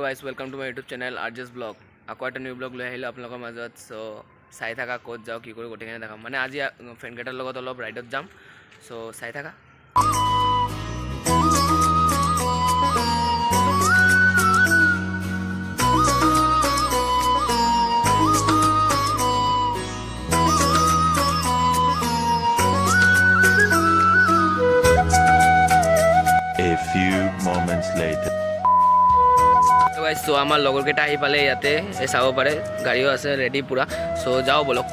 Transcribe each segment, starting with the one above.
Guys welcome to my YouTube channel আৰজেছ vlog. আকৌ এটা নিউ ব্লগ লৈ আহিলোঁ আপোনালোকৰ মাজত। চ' চাই থাকা ক'ত যাওঁ কি কৰোঁ গোটেইখিনি দেখাম। মানে আজি ফ্ৰেণ্ডকেইটাৰ লগত অলপ ৰাইডত যাম। চ' চাই থাকা। A few moments later. চ' আমাৰ লগৰকেইটা আহি পালে ইয়াতে চাব পাৰে, গাড়ীও আছে ৰেডি পূৰা। চ' যাওঁ বলক।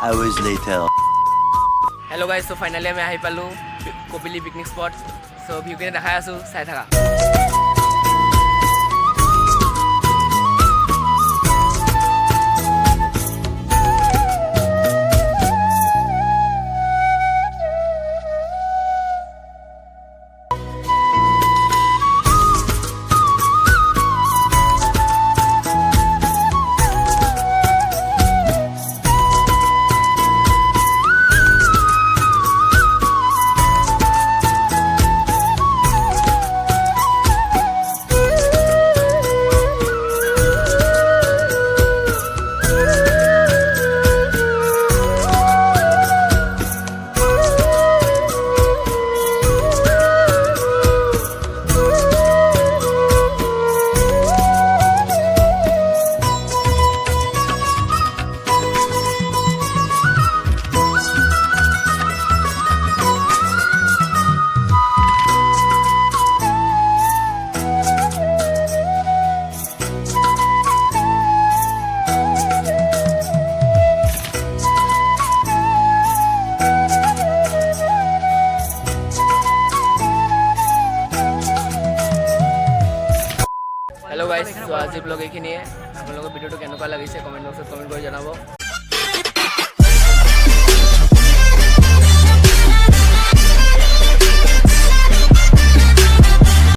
Hours later. হেল্ল' গাইজ, চ' ফাইনেলি আমি আহি পালোঁ কপিলি পিকনিক স্পট। চ' ভিউখিনি দেখাই আছোঁ, চাই থাকা। হেল্ল' গাইজ, চ' আজি ব্লগ এইখিনিয়ে। আপোনালোকৰ ভিডিঅ'টো কেনেকুৱা লাগিছে কমেণ্ট বক্সত কমেণ্ট কৰি জনাব।